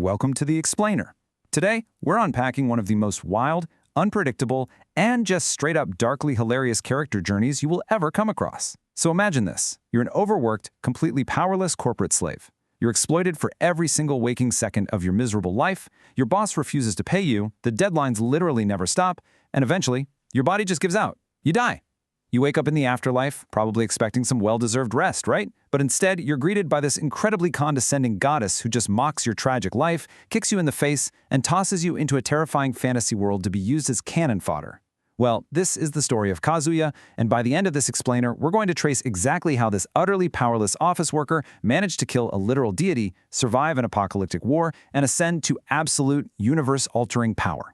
welcome to The Explainer. Today, we're unpacking one of the most wild, unpredictable, and just straight-up darkly hilarious character journeys you will ever come across. So imagine this. You're an overworked, completely powerless corporate slave. You're exploited for every single waking second of your miserable life, your boss refuses to pay you, the deadlines literally never stop, and eventually, your body just gives out. You die. You wake up in the afterlife, probably expecting some well-deserved rest, right? But instead, you're greeted by this incredibly condescending goddess who just mocks your tragic life, kicks you in the face, and tosses you into a terrifying fantasy world to be used as cannon fodder. Well, this is the story of Kazuya, and by the end of this explainer, we're going to trace exactly how this utterly powerless office worker managed to kill a literal deity, survive an apocalyptic war, and ascend to absolute, universe-altering power.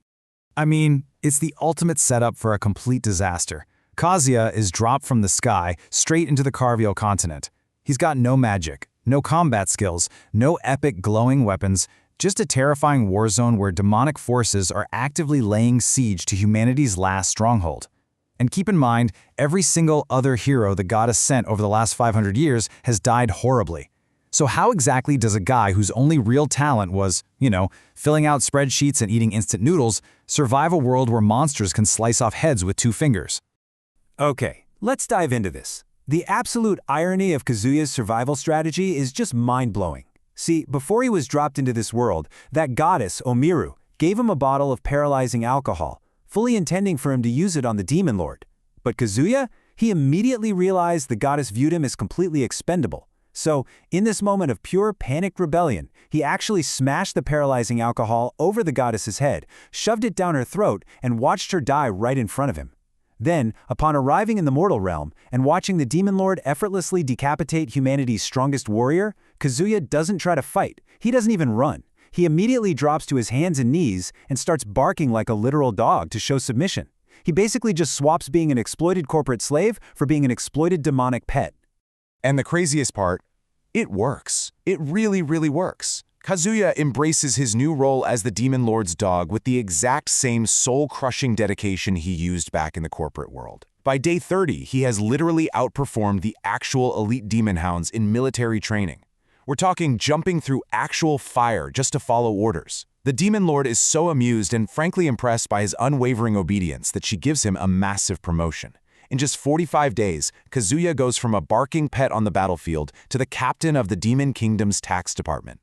I mean, it's the ultimate setup for a complete disaster. Kazuya is dropped from the sky straight into the Carvio continent. He's got no magic, no combat skills, no epic glowing weapons, just a terrifying war zone where demonic forces are actively laying siege to humanity's last stronghold. And keep in mind, every single other hero the goddess sent over the last 500 years has died horribly. So how exactly does a guy whose only real talent was, filling out spreadsheets and eating instant noodles, survive a world where monsters can slice off heads with 2 fingers? Okay, let's dive into this. The absolute irony of Kazuya's survival strategy is just mind-blowing. See, before he was dropped into this world, that goddess, Omiru, gave him a bottle of paralyzing alcohol, fully intending for him to use it on the demon lord. But Kazuya, he immediately realized the goddess viewed him as completely expendable. So, in this moment of pure panicked rebellion, he actually smashed the paralyzing alcohol over the goddess's head, shoved it down her throat, and watched her die right in front of him. Then, upon arriving in the mortal realm and watching the demon lord effortlessly decapitate humanity's strongest warrior, Kazuya doesn't try to fight. He doesn't even run. He immediately drops to his hands and knees and starts barking like a literal dog to show submission. He basically just swaps being an exploited corporate slave for being an exploited demonic pet. And the craziest part, it works. It really, really works. Kazuya embraces his new role as the Demon Lord's dog with the exact same soul-crushing dedication he used back in the corporate world. By day 30, he has literally outperformed the actual elite demon hounds in military training. We're talking jumping through actual fire just to follow orders. The Demon Lord is so amused and frankly impressed by his unwavering obedience that she gives him a massive promotion. In just 45 days, Kazuya goes from a barking pet on the battlefield to the captain of the Demon Kingdom's tax department.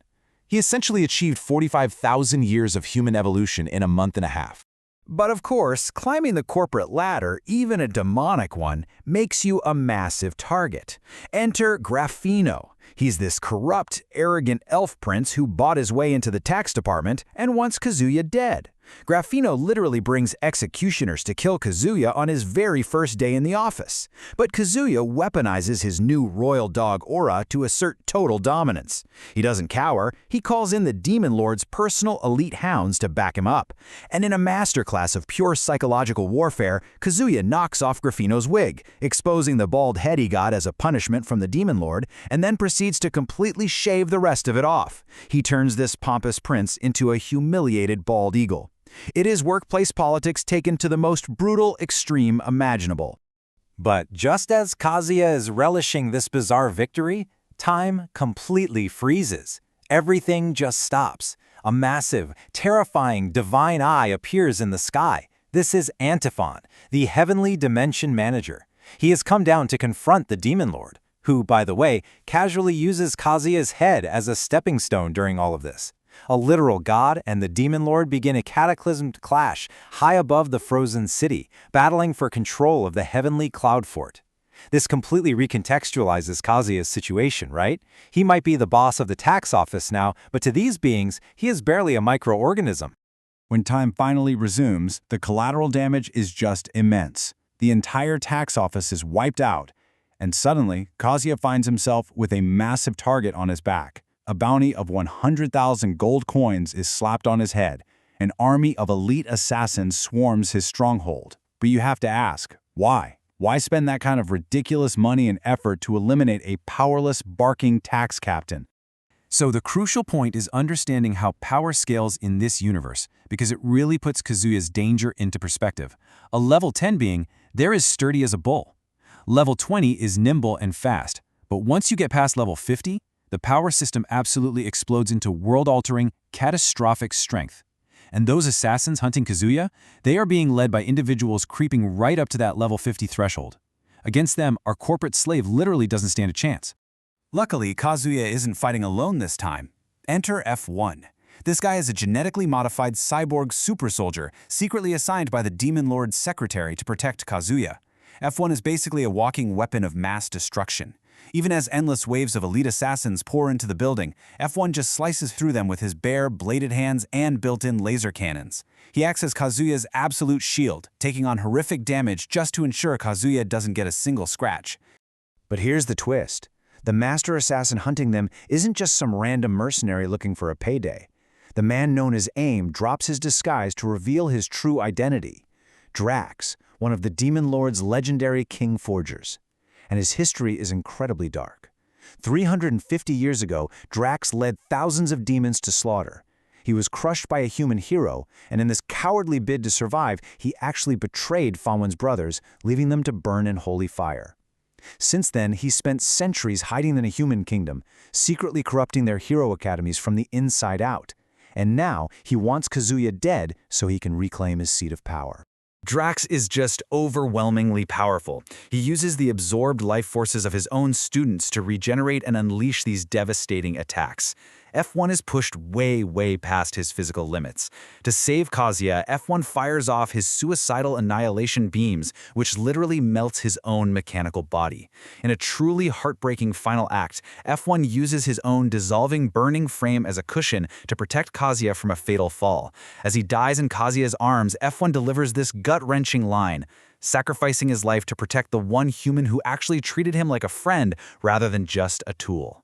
He essentially achieved 45,000 years of human evolution in a month and a half. But of course, climbing the corporate ladder, even a demonic one, makes you a massive target. Enter Grafino. He's this corrupt, arrogant elf prince who bought his way into the tax department and wants Kazuya dead. Grafino literally brings executioners to kill Kazuya on his very first day in the office. But Kazuya weaponizes his new royal dog aura to assert total dominance. He doesn't cower, he calls in the Demon Lord's personal elite hounds to back him up. And in a masterclass of pure psychological warfare, Kazuya knocks off Grafino's wig, exposing the bald head he got as a punishment from the Demon Lord, and then proceeds to completely shave the rest of it off. He turns this pompous prince into a humiliated bald eagle. It is workplace politics taken to the most brutal extreme imaginable. But just as Kazuya is relishing this bizarre victory, time completely freezes. Everything just stops. A massive, terrifying divine eye appears in the sky. This is Antiphon, the heavenly dimension manager. He has come down to confront the Demon Lord, who, by the way, casually uses Kazuya's head as a stepping stone during all of this. A literal god and the Demon Lord begin a cataclysmic clash high above the frozen city, battling for control of the heavenly cloud fort. This completely recontextualizes Kazuya's situation, right? He might be the boss of the tax office now, but to these beings, he is barely a microorganism. When time finally resumes, the collateral damage is just immense. The entire tax office is wiped out, and suddenly, Kazuya finds himself with a massive target on his back. A bounty of 100,000 gold coins is slapped on his head. An army of elite assassins swarms his stronghold. But you have to ask, why? Why spend that kind of ridiculous money and effort to eliminate a powerless, barking tax captain? So the crucial point is understanding how power scales in this universe, because it really puts Kazuya's danger into perspective. A level 10 being, they're as sturdy as a bull. Level 20 is nimble and fast, but once you get past level 50, The power system absolutely explodes into world-altering, catastrophic strength. And those assassins hunting Kazuya, they are being led by individuals creeping right up to that level 50 threshold. Against them, our corporate slave literally doesn't stand a chance. Luckily, Kazuya isn't fighting alone this time. Enter F1. This guy is a genetically modified cyborg super soldier secretly assigned by the Demon Lord's secretary to protect Kazuya. F1 is basically a walking weapon of mass destruction. Even as endless waves of elite assassins pour into the building, F1 just slices through them with his bare, bladed hands and built-in laser cannons. He acts as Kazuya's absolute shield, taking on horrific damage just to ensure Kazuya doesn't get a single scratch. But here's the twist. The master assassin hunting them isn't just some random mercenary looking for a payday. The man known as AIM drops his disguise to reveal his true identity. Drax, one of the Demon Lord's legendary king forgers. And his history is incredibly dark. 350 years ago, Drax led thousands of demons to slaughter. He was crushed by a human hero, and in this cowardly bid to survive, he actually betrayed Famwen's brothers, leaving them to burn in holy fire. Since then, he spent centuries hiding in a human kingdom, secretly corrupting their hero academies from the inside out. And now, he wants Kazuya dead so he can reclaim his seat of power. Drax is just overwhelmingly powerful. He uses the absorbed life forces of his own students to regenerate and unleash these devastating attacks. F1 is pushed way past his physical limits. To save Kazuya, F1 fires off his suicidal annihilation beams, which literally melts his own mechanical body. In a truly heartbreaking final act, F1 uses his own dissolving burning frame as a cushion to protect Kazuya from a fatal fall. As he dies in Kazuya's arms, F1 delivers this gut-wrenching line, sacrificing his life to protect the one human who actually treated him like a friend rather than just a tool.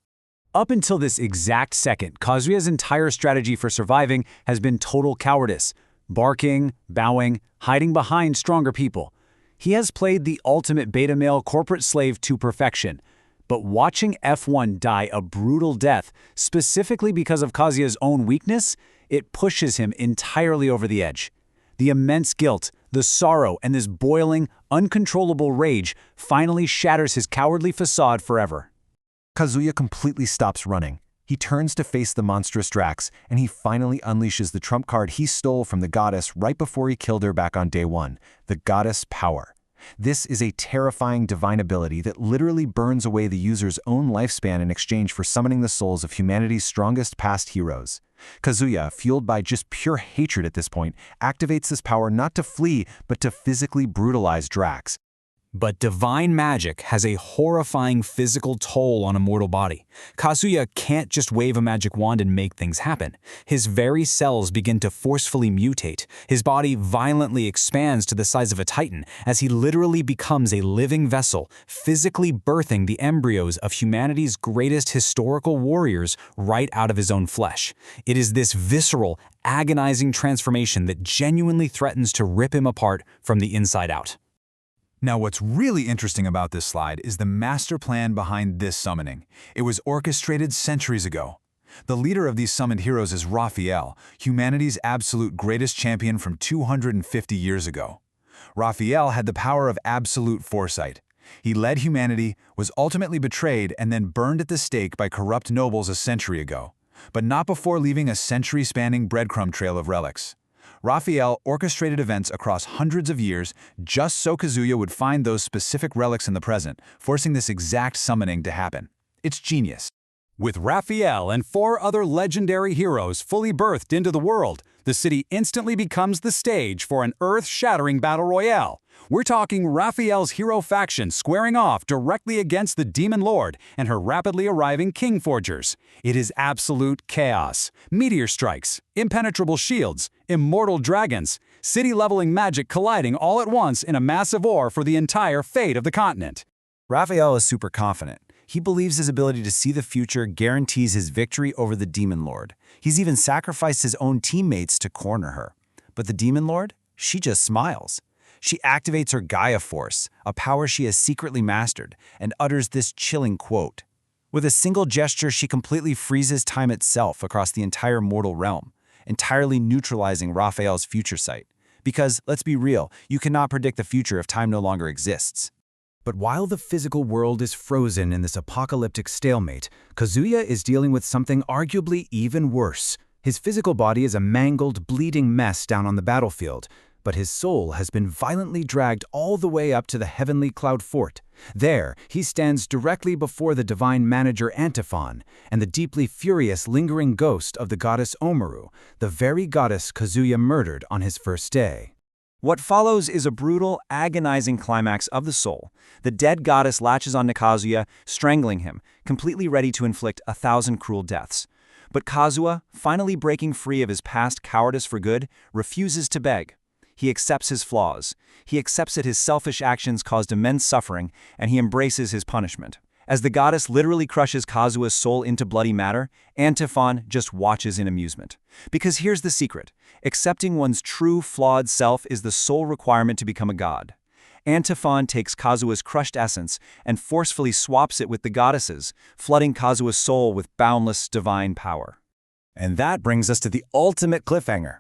Up until this exact second, Kazuya's entire strategy for surviving has been total cowardice. Barking, bowing, hiding behind stronger people. He has played the ultimate beta male corporate slave to perfection. But watching F1 die a brutal death, specifically because of Kazuya's own weakness, it pushes him entirely over the edge. The immense guilt, the sorrow, and this boiling, uncontrollable rage finally shatters his cowardly facade forever. Kazuya completely stops running. He turns to face the monstrous Drax, and he finally unleashes the trump card he stole from the goddess right before he killed her back on day one, the goddess power. This is a terrifying divine ability that literally burns away the user's own lifespan in exchange for summoning the souls of humanity's strongest past heroes. Kazuya, fueled by just pure hatred at this point, activates this power not to flee, but to physically brutalize Drax. But divine magic has a horrifying physical toll on a mortal body. Kazuya can't just wave a magic wand and make things happen. His very cells begin to forcefully mutate. His body violently expands to the size of a titan as he literally becomes a living vessel, physically birthing the embryos of humanity's greatest historical warriors right out of his own flesh. It is this visceral, agonizing transformation that genuinely threatens to rip him apart from the inside out. Now, what's really interesting about this slide is the master plan behind this summoning. It was orchestrated centuries ago. The leader of these summoned heroes is Raphael, humanity's absolute greatest champion from 250 years ago. Raphael had the power of absolute foresight. He led humanity, was ultimately betrayed, and then burned at the stake by corrupt nobles a century ago, but not before leaving a century-spanning breadcrumb trail of relics. Raphael orchestrated events across hundreds of years just so Kazuya would find those specific relics in the present, forcing this exact summoning to happen. It's genius. With Raphael and 4 other legendary heroes fully birthed into the world, the city instantly becomes the stage for an earth-shattering battle royale. We're talking Raphael's hero faction squaring off directly against the Demon Lord and her rapidly arriving King Forgers. It is absolute chaos. Meteor strikes, impenetrable shields, immortal dragons, city-leveling magic colliding all at once in a massive war for the entire fate of the continent. Raphael is super confident. He believes his ability to see the future guarantees his victory over the Demon Lord. He's even sacrificed his own teammates to corner her. But the Demon Lord? She just smiles. She activates her Gaia Force, a power she has secretly mastered, and utters this chilling quote. With a single gesture, she completely freezes time itself across the entire mortal realm, entirely neutralizing Raphael's future sight. Because, let's be real, you cannot predict the future if time no longer exists. But while the physical world is frozen in this apocalyptic stalemate, Kazuya is dealing with something arguably even worse. His physical body is a mangled, bleeding mess down on the battlefield, but his soul has been violently dragged all the way up to the heavenly cloud fort. There, he stands directly before the divine manager Antiphon and the deeply furious lingering ghost of the goddess Omaru, the very goddess Kazuya murdered on his first day. What follows is a brutal, agonizing climax of the soul. The dead goddess latches on to Kazuya, strangling him, completely ready to inflict 1,000 cruel deaths. But Kazuya, finally breaking free of his past cowardice for good, refuses to beg. He accepts his flaws. He accepts that his selfish actions caused immense suffering, and he embraces his punishment. As the goddess literally crushes Kazuya's soul into bloody matter, Antiphon just watches in amusement. Because here's the secret. Accepting one's true, flawed self is the sole requirement to become a god. Antiphon takes Kazuya's crushed essence and forcefully swaps it with the goddess's, flooding Kazuya's soul with boundless divine power. And that brings us to the ultimate cliffhanger.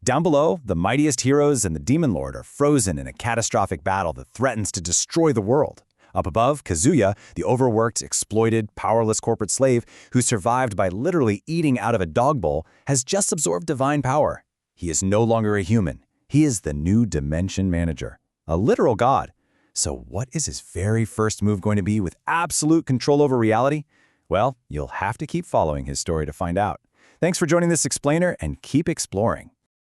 Down below, the mightiest heroes and the Demon Lord are frozen in a catastrophic battle that threatens to destroy the world. Up above, Kazuya, the overworked, exploited, powerless corporate slave who survived by literally eating out of a dog bowl, has just absorbed divine power. He is no longer a human. He is the new dimension manager, a literal god. So what is his very first move going to be with absolute control over reality? Well, you'll have to keep following his story to find out. Thanks for joining this explainer and keep exploring.